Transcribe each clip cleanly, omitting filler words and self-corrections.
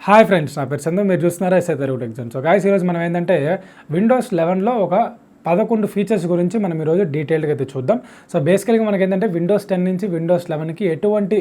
Hi friends, నా పేరు చందు. మీరు చూస్తున్నారా సatelugutechzone. సో గాయ్స్, ఈరోజు మనం ఏంటంటే విండోస్ 11లో ఒక 11 ఫీచర్స్ గురించి మనం ఈరోజు డీటెయిల్గా అయితే చూద్దాం. సో బేసికల్గా మనకి ఏంటంటే విండోస్ 10 నుంచి విండోస్ 11కి ఎటువంటి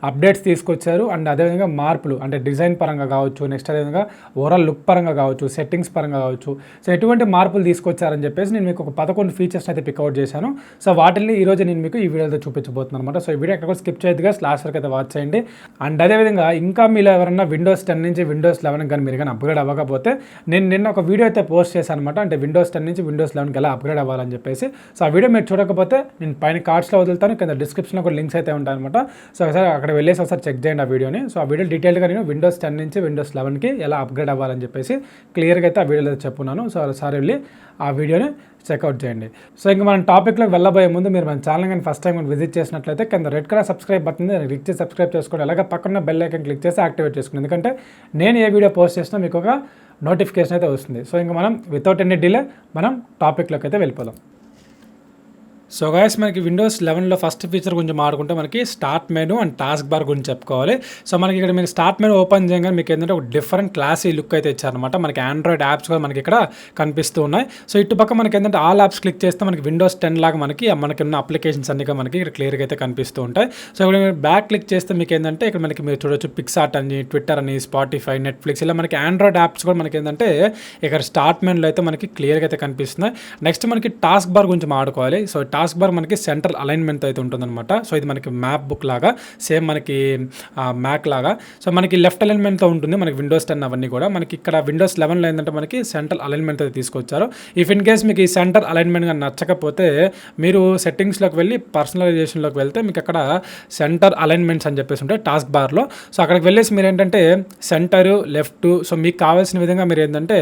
అప్డేట్స్ తీసుకొచ్చారు అండ్ అదేవిధంగా మార్పులు అంటే డిజైన్ పరంగా కావచ్చు, నెక్స్ట్ అదేవిధంగా ఓవరాల్ లుక్ పరంగా కావచ్చు, సెట్టింగ్స్ పరంగా కావచ్చు. సో ఎటువంటి మార్పులు తీసుకొచ్చారని చెప్పేసి నేను మీకు ఒక 11 ఫీచర్స్ అయితే పిక్అవుట్ చేశాను. సో వాటిని ఈరోజు నేను మీకు ఈ వీడియోతో చూపించబోతున్నాను అనమాట. సో ఈ వీడియో ఎక్కడ కూడా స్కిప్ చేయొద్దుగా, లాస్ట్ వరకు అయితే వాచ్ చేయండి. అండ్ అదేవిధంగా ఇంకా మీరు ఎవరైనా విండోస్ 10 నుంచి విండోస్ 11 కానీ మీరు కానీ అప్గ్రేడ్ అవ్వకపోతే నేను నిన్న ఒక వీడియో అయితే పోస్ట్ చేశాను అనమాట. అంటే విండోస్ 10 నుంచి విండోస్ 11కి ఎలా అప్గ్రేడ్ అవ్వాలని చెప్పేసి. సో ఆ వీడియో మీరు చూడకపోతే నేను పైన కార్డ్స్లో వదులుతాను, కింద డిస్క్రిప్షన్లో కూడా లింక్స్ అయితే ఉంటాయి అనమాట. సో ఒకసారి అక్కడ వెళ్ళేసి ఒకసారి చెక్ చేయండి ఆ వీడియోని. సో ఆ వీడియో డీటెయిల్గా నేను విండోస్ 10 నుంచి విండోస్ 11కి ఎలా అప్గ్రేడ్ అవ్వాలని చెప్పేసి క్లియర్గా అయితే ఆ వీడియోలో చెప్పున్నాను. సో ఒకసారి వెళ్ళి ఆ వీడియోని చెక్అవుట్ చేయండి. సో ఇంకా మనం టాపిక్లోకి వెళ్ళబోయే ముందు మీరు మన ఛానల్ కానీ ఫస్ట్ టైం విజిట్ చేసినట్లయితే కింద red colour subscribe button click చేసి సబ్స్క్రైబ్ చేసుకోండి. అలాగే పక్కన బెల్ ఐకాన్ క్లిక్ చేసి యాక్టివేట్ చేసుకోండి. ఎందుకంటే నేను ఏ వీడియో పోస్ట్ చేసినా మీకు ఒక నోటిఫికేషన్ అయితే వస్తుంది. సో ఇంకా మనం వితౌట్ ఎనీ డిలే మనం టాపిక్లోకి అయితే వెళ్ళిపోదాం. సో గాయస్, మనకి విండోస్ 11లో ఫస్ట్ ఫీచర్ గురించి మాట్లాడుకుంటే మనకి start menu and task bar గురించి చెప్పుకోవాలి. సో మనకి ఇక్కడ మీరు స్టార్ట్ మెనూ ఓపెన్ చేయగానే మీకు ఏంటంటే ఒక డిఫరెంట్ క్లాసీ లుక్ అయితే ఇచ్చారనమాట. మనకి ఆండ్రాయిడ్ యాప్స్ కూడా మనకి ఇక్కడ కనిపిస్తూ ఉన్నాయి. సో ఇటుపక్క మనకి ఏంటంటే ఆల్ యాప్స్ క్లిక్ చేస్తే మనకి విండోస్ 10 లాగా మనకి ఉన్న అప్లికేషన్స్ అన్ని మనకి ఇక్కడ క్లియర్గా అయితే కనిపిస్తూ ఉంటాయి. సో ఇక్కడ మీరు బ్యాక్ క్లిక్ చేస్తే మీకు ఏంటంటే ఇక్కడ మనకి మీరు చూడొచ్చు పిక్సార్ట్ అని, ట్విట్టర్ అని, స్పాటిఫై, నెట్ఫ్లిక్స్ ఇలా మనకి ఆండ్రాయిడ్ యాప్స్ కూడా మనకి ఏంటంటే ఇక్కడ స్టార్ట్ మెనూలో అయితే మనకి క్లియర్గా అయితే కనిపిస్తున్నాయి. నెక్స్ట్ మనకి టాస్క్ బార్ గురించి మాట్లాడుకోవాలి. సో టాస్క్ బార్ మనకి సెంట్రల్ అలైన్మెంట్ అయితే ఉంటుందన్నమాట. సో ఇది మనకి మ్యాప్ బుక్ లాగా, సేమ్ మనకి మ్యాక్ లాగా. సో మనకి లెఫ్ట్ అలైన్మెంట్తో ఉంటుంది మనకి విండోస్ 10 అవన్నీ కూడా. మనకి ఇక్కడ విండోస్ 11లో ఏంటంటే మనకి సెంట్రల్ అలైన్మెంట్ అయితే తీసుకొచ్చారు. ఇఫ్ ఇన్ కేస్ మీకు ఈ సెంటర్ అలైన్మెంట్గా నచ్చకపోతే మీరు సెట్టింగ్స్లోకి వెళ్ళి పర్సనలైజేషన్లోకి వెళ్తే మీకు అక్కడ సెంటర్ అలైన్మెంట్స్ అని చెప్పేసి ఉంటాయి టాస్క్ బార్లో. సో అక్కడికి వెళ్ళేసి మీరు ఏంటంటే సెంటరు, లెఫ్ట్, సో మీకు కావాల్సిన విధంగా మీరు ఏంటంటే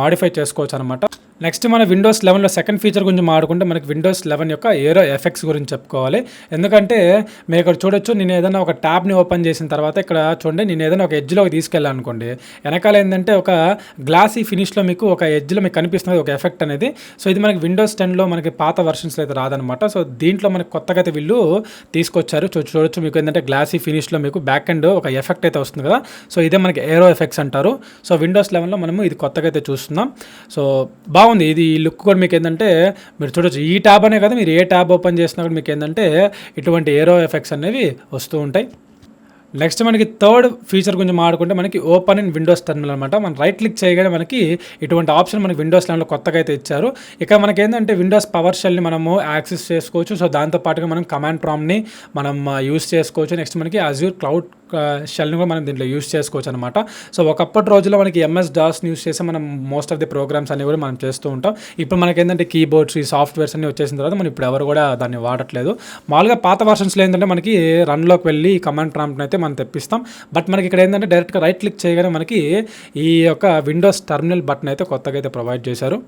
మాడిఫై చేసుకోవచ్చు అనమాట. నెక్స్ట్ మన విండోస్ 11లో సెకండ్ ఫీచర్ గురించి మాట్లాడుకుంటే మనకి విండోస్ 11 యొక్క ఏరో ఎఫెక్ట్స్ గురించి చెప్పుకోవాలి. ఎందుకంటే మీరు ఇక్కడ చూడొచ్చు, నేను ఏదైనా ఒక ట్యాబ్ని ఓపెన్ చేసిన తర్వాత ఇక్కడ చూడండి, నేను ఏదైనా ఒక ఎడ్జ్లోకి తీసుకెళ్ళాను అనుకోండి, వెనకాల ఏంటంటే ఒక గ్లాసీ ఫినిష్లో మీకు ఒక ఎడ్జ్లో మీకు కనిపిస్తుంది ఒక ఎఫెక్ట్ అనేది. సో ఇది మనకి విండోస్ 10లో మనకి పాత వర్షన్స్లో అయితే రాదనమాట. సో దీంట్లో మనకి కొత్తగా అయితే వీళ్ళు తీసుకొచ్చారు. చూడొచ్చు మీకు ఏంటంటే గ్లాసీ ఫినిష్లో మీకు బ్యాక్ ఎండ్ ఒక ఎఫెక్ట్ అయితే వస్తుంది కదా. సో ఇదే మనకి ఏరో ఎఫెక్ట్స్ అంటారు. సో విండోస్ 11లో మనము ఇది కొత్తగా అయితే చూస్తున్నాం. సో బాగుంది ఇది లుక్ కూడా. మీకు ఏంటంటే మీరు చూడొచ్చు, ఈ ట్యాబ్ అనే కదా, మీరు ఏ ట్యాబ్ ఓపెన్ చేసినా కూడా మీకు ఏంటంటే ఇటువంటి ఏరో ఎఫెక్ట్స్ అనేవి వస్తూ ఉంటాయి. నెక్స్ట్ మనకి థర్డ్ ఫీచర్ గురించి మాట్లాడుకుంటే మనకి ఓపెన్ ఇన్ విండోస్ టెర్మినల్ అనమాట. మనం రైట్ క్లిక్ చేయగానే మనకి ఇటువంటి ఆప్షన్ మనకి విండోస్ 11లో కొత్తగా అయితే ఇచ్చారు. ఇక్కడ మనకి ఏంటంటే విండోస్ పవర్ షెల్ని మనము యాక్సెస్ చేసుకోవచ్చు. సో దాంతోపాటుగా మనం కమాండ్ ప్రాంప్ట్ని మనం యూస్ చేసుకోవచ్చు. నెక్స్ట్ మనకి అజ్యూర్ క్లౌడ్ షెల్ని కూడా మనం దీంట్లో యూస్ చేసుకోవచ్చు అనమాట. సో ఒకప్పటి రోజుల్లో మనకి ఎంఎస్ డాస్ని యూస్ చేసి మనం మోస్ట్ ఆఫ్ ది ప్రోగ్రామ్స్ అనేవి కూడా మనం చేస్తూ ఉంటాం. ఇప్పుడు మనకి ఏంటంటే కీబోర్డ్స్, ఈ సాఫ్ట్వేర్స్ అన్ని వచ్చేసిన తర్వాత మనం ఇప్పుడు ఎవరు కూడా దాన్ని వాడట్లేదు. మామూలుగా పాత వర్షన్స్లో ఏంటంటే మనకి రన్లోకి వెళ్ళి కమాండ్ ప్రాంప్ట్ని అయితే మనం తెప్పిస్తాం. బట్ మనకి ఇక్కడ ఏంటంటే డైరెక్ట్గా రైట్ క్లిక్ చేయగానే మనకి ఈ యొక్క విండోస్ టెర్మినల్ బటన్ అయితే కొత్తగా అయితే ప్రొవైడ్ చేశారు.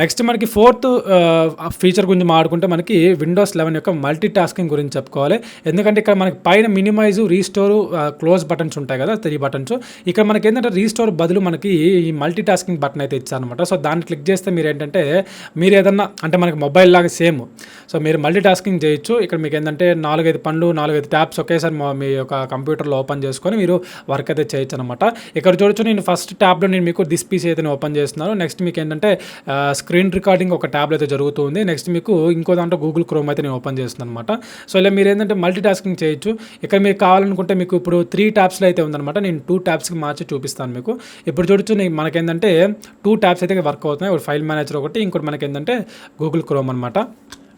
నెక్స్ట్ మనకి ఫోర్త్ ఫీచర్ గురించి మాట్లాడుకుంటే మనకి విండోస్ 11 యొక్క మల్టీ టాస్కింగ్ గురించి చెప్పుకోవాలి. ఎందుకంటే ఇక్కడ మనకి పైన మినిమైజ్, రీస్టోర్, క్లోజ్ బటన్స్ ఉంటాయి కదా, 3 బటన్స్. ఇక్కడ మనకి ఏంటంటే రీస్టోర్ బదులు మనకి ఈ మల్టీ టాస్కింగ్ బటన్ అయితే ఇచ్చారనమాట. సో దాన్ని క్లిక్ చేస్తే మీరు ఏంటంటే మీరు ఏదన్నా అంటే మనకి మొబైల్ లాగా సేమ్, సో మీరు మల్టీ టాస్కింగ్ చేయొచ్చు. ఇక్కడ మీకు ఏంటంటే 4-5 పనులు, 4-5 ట్యాబ్స్ ఒకేసారి మీ యొక్క కంప్యూటర్లో ఓపెన్ చేసుకొని మీరు వర్క్ అయితే చేయొచ్చు అనమాట. ఇక్కడ చూడొచ్చు, నేను ఫస్ట్ ట్యాబ్లో నేను మీకు దిస్ పీసీ అయితే ఓపెన్ చేస్తున్నాను. నెక్స్ట్ మీకు ఏంటంటే స్క్రీన్ రికార్డింగ్ ఒక ట్యాబ్లో అయితే జరుగుతుంది. నెక్స్ట్ మీకు ఇంకో దాంట్లో గూగుల్ క్రోమ్ అయితే నేను ఓపెన్ చేస్తున్నాను అనమాట. సో ఇలా మీరు ఏంటంటే మల్టీ టాస్కింగ్ చేయొచ్చు. ఇక్కడ మీకు కావాలనుకుంటే మీకు ఇప్పుడు 3 ట్యాబ్స్లో అయితే ఉందన్నమాట. నేను 2 ట్యాబ్స్కి మార్చి చూపిస్తాను మీకు. ఇప్పుడు చూడొచ్చు, మనకేంటంటే 2 ట్యాబ్స్ అయితే వర్క్ అవుతున్నాయి. ఒక ఫైల్ మేనేజర్ ఒకటి, ఇంకోటి మనకి ఏంటంటే గూగుల్ క్రోమ్ అనమాట.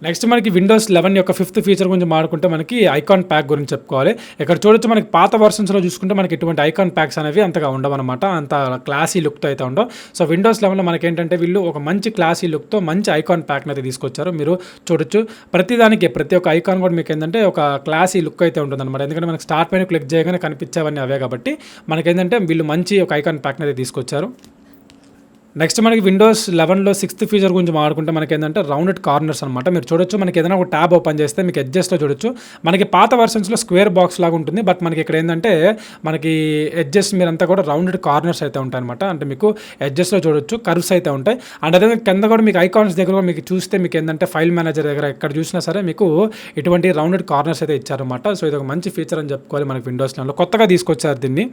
నెక్స్ట్ మనకి విండోస్ 11 యొక్క 5th ఫీచర్ గురించి మాట్లాడుకుంటే మనకి ఐకాన్ ప్యాక్ గురించి చెప్పుకోవాలి. ఇక్కడ చూడొచ్చు, మనకి పాత వర్షన్స్లో చూసుకుంటే మనకి ఇటువంటి ఐకాన్ ప్యాక్స్ అనేవి అంతగా ఉండవన్నమాట. అంత క్లాసీ లుక్తో అయితే ఉండవు. సో విండోస్ 11లో మనకి ఏంటంటే వీళ్ళు ఒక మంచి క్లాసీ లుక్తో మంచి ఐకాన్ ప్యాక్ని అయితే తీసుకొచ్చారు. మీరు చూడొచ్చు, ప్రతి ఒక్క ఐకాన్ కూడా మీకు ఏంటంటే ఒక క్లాసీ లుక్ అయితే ఉంటుందన్నమాట. ఎందుకంటే మనకి స్టార్ట్ పైన క్లిక్ చేయగానే కనిపించేవన్నీ అవే కాబట్టి మనకేంటంటే వీళ్ళు మంచి ఒక ఐకాన్ ప్యాక్ని అయితే తీసుకొచ్చారు. నెక్స్ట్ మనకి విండోస్ 11లో 6th ఫీచర్ గురించి మాట్లాడుకుంటే మనకి ఏంటంటే రౌండెడ్ కార్నర్స్ అనమాట. మీరు చూడొచ్చు, మనకి ఏదైనా ఒక ట్యాబ్ ఓపెన్ చేస్తే మీకు ఎడ్జెస్లో చూడొచ్చు, మనకి పాత వర్షన్స్లో స్క్వేర్ బాక్స్ లాగా ఉంటుంది. బట్ మనకి ఇక్కడ ఏంటంటే మనకి ఎడ్జెస్ మీరంతా కూడా రౌండెడ్ కార్నర్స్ అయితే ఉంటాయి అనమాట. అంటే మీకు ఎడ్జెస్లో చూడొచ్చు కర్వ్స్ అయితే ఉంటాయి. అండ్ అదే కింద కూడా మీకు ఐకాన్స్ దగ్గర కూడా మీకు చూస్తే మీకు ఏంటంటే ఫైల్ మేనేజర్ దగ్గర ఎక్కడ చూసినా సరే మీకు ఇటువంటి రౌండెడ్ కార్నర్స్ అయితే ఇచ్చారన్నమాట. సో ఇది ఒక మంచి ఫీచర్ అని చెప్పుకోవాలి మనకి విండోస్ 11లో కొత్తగా తీసుకొచ్చారు దీన్ని.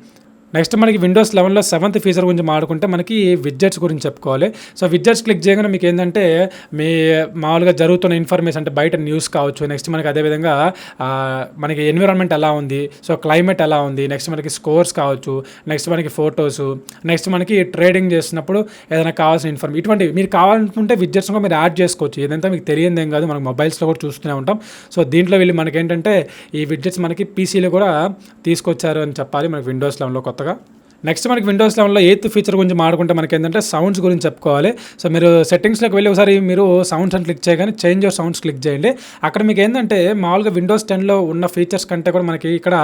నెక్స్ట్ మనకి విండోస్ 11లో 7th ఫీచర్ గురించి మాట్లాడుకుంటే మనకి విడ్జెట్స్ గురించి చెప్పుకోవాలి. సో విడ్జెట్స్ క్లిక్ చేయగానే మీకు ఏంటంటే మీ మామూలుగా జరుగుతున్న ఇన్ఫర్మేషన్ అంటే బయట న్యూస్ కావచ్చు, నెక్స్ట్ మనకి అదేవిధంగా మనకి ఎన్విరాన్మెంట్ ఎలా ఉంది, సో క్లైమేట్ ఎలా ఉంది, నెక్స్ట్ మనకి స్కోర్స్ కావచ్చు, నెక్స్ట్ మనకి ఫొటోస్, నెక్స్ట్ మనకి ట్రేడింగ్ చేసినప్పుడు ఏదైనా కావాల్సిన ఇన్ఫర్మేషన్ ఇటువంటి మీరు కావాలనుకుంటే విడ్జెట్స్ కూడా మీరు యాడ్ చేసుకోవచ్చు. ఏదంతా మీకు తెలియదేం కాదు, మనకు మొబైల్స్లో కూడా చూస్తూనే ఉంటాం. సో దీంట్లో వీళ్ళు మనకేంటంటే ఈ విడ్జెట్స్ మనకి పీసీలో కూడా తీసుకొచ్చారు అని చెప్పాలి మనకి విండోస్ 11లో కొత్తగా. నెక్స్ట్ మనకి విండోస్ 11లో 8th ఫీచర్ గురించి మాట్లాడుకుంటే మనకి ఏంటంటే సౌండ్స్ గురించి చెప్పుకోవాలి. సో మీరు సెట్టింగ్స్లోకి వెళ్ళి ఒకసారి మీరు సౌండ్స్ అని క్లిక్ చేయగానే చేంజ్ యువర్ సౌండ్స్ క్లిక్ చేయండి. అక్కడ మీకు ఏంటంటే మామూలుగా విండోస్ 10లో ఉన్న ఫీచర్స్ కంటే కూడా మనకి ఇక్కడ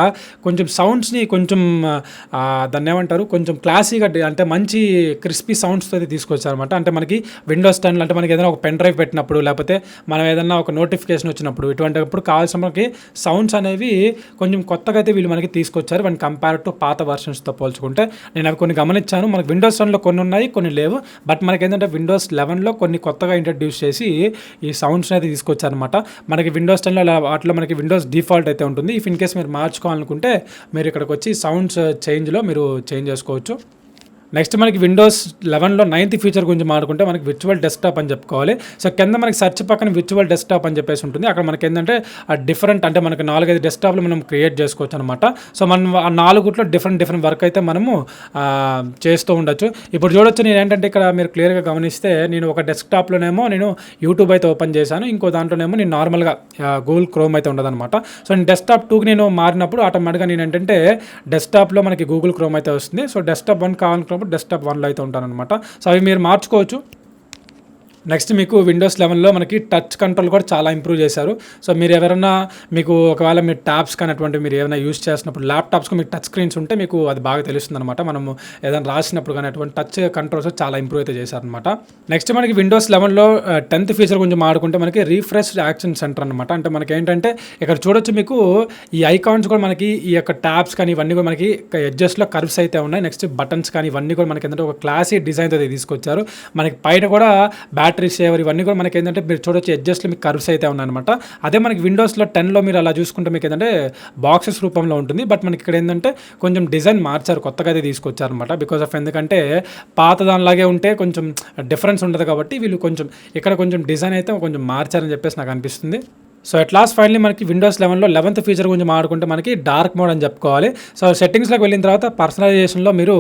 కొంచెం సౌండ్స్ని కొంచెం దాన్ని ఏమంటారు కొంచెం క్లాసీగా అంటే మంచి క్రిస్పీ సౌండ్స్తో అయితే తీసుకొచ్చారనమాట. అంటే మనకి విండోస్ 10లో అంటే మనకి ఏదైనా ఒక పెన్ డ్రైవ్ పెట్టినప్పుడు, లేకపోతే మనం ఏదైనా ఒక నోటిఫికేషన్ వచ్చినప్పుడు ఇటువంటిప్పుడు కావాల్సిన మనకి సౌండ్స్ అనేవి కొంచెం కొత్తగా అయితే వీళ్ళు మనకి తీసుకొచ్చారు వన్ కంపేర్ టు పాత వర్షన్స్తో పోల్చుకుంటే. నేను అవి కొన్ని గమనించాను. మనకు విండోస్ 10లో కొన్ని ఉన్నాయి, కొన్ని లేవు. బట్ మనకి ఏంటంటే విండోస్ 11లో కొన్ని కొత్తగా ఇంట్రడ్యూస్ చేసి ఈ సౌండ్స్ని అయితే తీసుకొచ్చారనమాట. మనకి విండోస్ 10లో వాటిలో మనకి విండోస్ డిఫాల్ట్ అయితే ఉంటుంది. ఇఫ్ ఇన్ కేస్ మీరు మార్చుకోవాలనుకుంటే మీరు ఇక్కడికి వచ్చి సౌండ్స్ చేంజ్లో మీరు చేంజ్ చేసుకోవచ్చు. నెక్స్ట్ మనకి విండోస్ 11లో 9th ఫీచర్ గురించి మాట్లాడుకుంటే మనకి విర్చువల్ డెస్క్టాప్ అని చెప్పుకోవాలి. సో కింద మనకి సెర్చ్ పక్కన విర్చువల్ డెస్క్టాప్ అని చెప్పేసి ఉంటుంది. అక్కడ మనకి ఏంటంటే ఆ డిఫరెంట్ అంటే మనకి 4-5 డెస్క్టాప్లు మనం క్రియేట్ చేసుకోవచ్చు అనమాట. సో మనం ఆ 4 డిఫరెంట్ వర్క్ అయితే మనము చేస్తూ ఉండొచ్చు. ఇప్పుడు చూడొచ్చు నేను ఏంటంటే ఇక్కడ మీరు క్లియర్గా గమనిస్తే నేను ఒక డెస్క్టాప్లోనేమో నేను యూట్యూబ్ అయితే ఓపెన్ చేశాను, ఇంకో దాంట్లోనేమో నేను నార్మల్గా గూగుల్ క్రోమ్ అయితే ఉండదన్నమాట. సో నేను డెస్క్టాప్ 2కి నేను మారినప్పుడు ఆటోమేటిక్గా నేను ఏంటంటే డెస్క్టాప్లో మనకి గూగుల్ క్రోమ్ అయితే వస్తుంది. సో డెస్క్టాప్ 1 కావాలనుకున్నప్పుడు డెస్క్టాప్ 1లో అయితే ఉంటానన్నమాట. సో అవి మీరు మార్చుకోవచ్చు. నెక్స్ట్ మీకు విండోస్ 11లో మనకి టచ్ కంట్రోల్ కూడా చాలా ఇంప్రూవ్ చేశారు. సో మీరు ఎవరైనా మీకు ఒకవేళ మీరు ట్యాబ్స్ కానీ అటువంటి మీరు ఏమైనా యూస్ చేసినప్పుడు ల్యాప్టాప్స్కి మీకు టచ్ స్క్రీన్స్ ఉంటే మీకు అది బాగా తెలుస్తుంది అనమాట. మనము ఏదైనా రాసినప్పుడు కానీ అటువంటి టచ్ కంట్రోల్స్ చాలా ఇంప్రూవ్ అయితే చేశారనమాట. నెక్స్ట్ మనకి విండోస్ 11లో 10th ఫీచర్ గురించి మాట్లాడుకుంటే మనకి రీఫ్రెష్ యాక్షన్ సెంటర్ అనమాట. అంటే మనకి ఏంటంటే ఇక్కడ చూడొచ్చు మీకు ఈ ఐకాన్స్ కూడా మనకి ఈ యొక్క ట్యాబ్స్ కానీ ఇవన్నీ కూడా మనకి ఎడ్జెస్లో కర్వ్స్ అయితే ఉన్నాయి. నెక్స్ట్ బటన్స్ కానీ ఇవన్నీ కూడా మనకి ఏంటంటే ఒక క్లాసీ డిజైన్తో తీసుకొచ్చారు. మనకి పైన కూడా బ్యాటరీ సేవర్ ఇవన్నీ కూడా మనకి ఏంటంటే మీరు చూడొచ్చు ఎడ్జస్ట్లో మీకు కర్వ్స్ అయితే ఉన్నాయన్నమాట. అదే మనకి విండోస్లో 10లో మీరు అలా చూసుకుంటే మీకు ఏంటంటే బాక్సెస్ రూపంలో ఉంటుంది. బట్ మనకి ఇక్కడ ఏంటంటే కొంచెం డిజైన్ మార్చారు, కొత్తగా అయితే తీసుకొచ్చారనమాట. బికాస్ ఆఫ్ ఎందుకంటే పాత దానిలాగే ఉంటే కొంచెం డిఫరెన్స్ ఉండదు కాబట్టి వీళ్ళు కొంచెం ఇక్కడ కొంచెం డిజైన్ అయితే కొంచెం మార్చారని చెప్పేసి నాకు అనిపిస్తుంది. సో అట్ లాస్ట్ ఫైనలీ మనకి విండోస్ 11లో 11th ఫీచర్ గురించి మాట్లాడుకుంటే మనకి డార్క్ మోడ్ అని చెప్పుకోవాలి. సో సెట్టింగ్స్లోకి వెళ్ళిన తర్వాత పర్సనలైజేషన్లో మీరు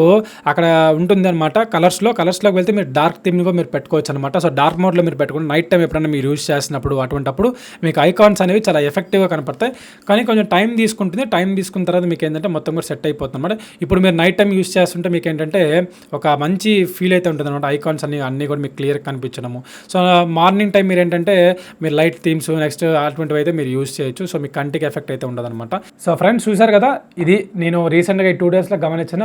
అక్కడ ఉంటుంది అనమాట కలర్స్లోకి వెళ్తే మీరు డార్క్ థీమ్ని కూడా మీరు పెట్టుకోవచ్చు అనమాట. సో డార్క్ మోడ్లో మీరు పెట్టుకుంటే నైట్ టైం ఎప్పుడైనా మీరు యూజ్ చేసినప్పుడు అటువంటిప్పుడు మీకు ఐకాన్స్ అనేవి చాలా ఎఫెక్టివ్గా కనపడతాయి. కానీ కొంచెం టైం తీసుకుంటుంది. టైం తీసుకున్న తర్వాత మీకు ఏంటంటే మొత్తం కూడా సెట్ అయిపోతుంది అనమాట. ఇప్పుడు మీరు నైట్ టైం యూజ్ చేస్తుంటే మీకు ఏంటంటే ఒక మంచి ఫీల్ అయితే ఉంటుంది అనమాట. ఐకాన్స్ అన్నీ కూడా మీకు క్లియర్గా కనిపించడము. సో మార్నింగ్ టైం మీరు ఏంటంటే మీరు లైట్ థీమ్స్ నెక్స్ట్ అటువంటివి అయితే మీరు యూజ్ చేయొచ్చు. సో మీ కంటికి ఎఫెక్ట్ అయితే ఉండదన్నమాట. సో ఫ్రెండ్స్ చూసారు కదా, ఇది నేను రీసెంట్గా ఈ 2 డేస్లో గమనించిన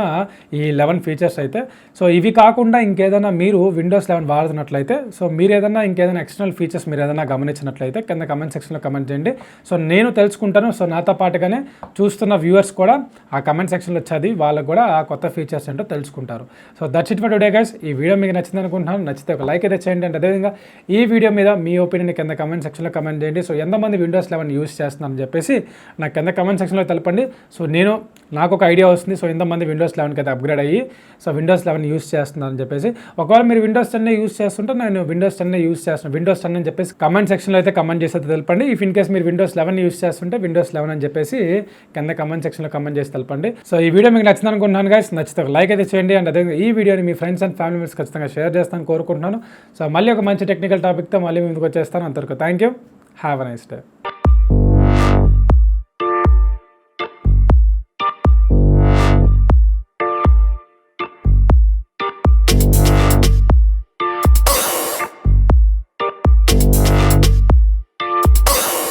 ఈ 11 ఫీచర్స్ అయితే. సో ఇవి కాకుండా ఇంకేదైనా మీరు విండోస్ 11 వాడుతున్నట్లయితే, సో మీరు ఏదైనా ఇంకేదైనా ఎక్స్టర్నల్ ఫీచర్స్ మీరు ఏదైనా గమనించినట్లయితే కింద కమెంట్ సెక్షన్లో కమెంట్ చేయండి. సో నేను తెలుసుకుంటాను. సో నాతో పాటుగానే చూస్తున్న వ్యూవర్స్ కూడా ఆ కమెంట్ సెక్షన్లో చదివి వాళ్ళకు కూడా ఆ కొత్త ఫీచర్స్ ఏంటో తెలుసుకుంటారు. So that's it for today guys. ఈ వీడియో మీకు నచ్చింది అనుకుంటున్నాను. నచ్చితే ఒక లైక్ అయితే చేయండి. అంటే అదేవిధంగా ఈ వీడియో మీద మీ ఒపీనియన్ కింద కమెంట్ సెక్షన్లో కమెంట్ చేయండి. సో ఎంతమంది విండోస్ 11 యూస్ చేస్తున్నారని చెప్పేసి నాకు కింద కమెంట్ సెక్షన్లో తెలపండి. సో నాకు ఒక ఐడియా వస్తుంది. సో ఎంతమంది విండోస్ 11కి అయితే అప్గ్రేడ్ అయ్యి సో విండోస్ 11 యూస్ చేస్తున్నారని చెప్పేసి. ఒకవేళ మీరు విండోస్ 10 యూస్ చేస్తుంటే నేను విండోస్ 10 యూస్ చేస్తున్నాను, విండోస్ 10 అని చెప్పేసి కమెంట్ సెక్షన్లో అయితే కమెంట్ చేసి అయితే తెలపండి. ఇఫ్ ఇన్ కేస్ మీరు విండోస్ 11 యూస్ చేస్తుంటే విండోస్ 11 అని చెప్పేసి కింద కమెంట్ సెక్షన్లో కమెంట్ చేసి తెలపండి. సో ఈ వీడియో మీకు నచ్చింది అనుకుంటున్నాను గైస్. నచ్చితే ఒక లైక్ అయితే చేయండి. అండ్ అదేవిధంగా ఈ వీడియోని మీ ఫ్రెండ్స్ అండ్ ఫ్యామిలీ మెంబర్స్ ఖచ్చితంగా షేర్ చేస్తాను కోరుకుంటున్నాను. సో మళ్ళీ ఒక మంచి టెక్నికల్ టాపిక్తో మళ్ళీ ముందుకు వచ్చేస్తాను. అంతవరకు thank you. Have a nice day.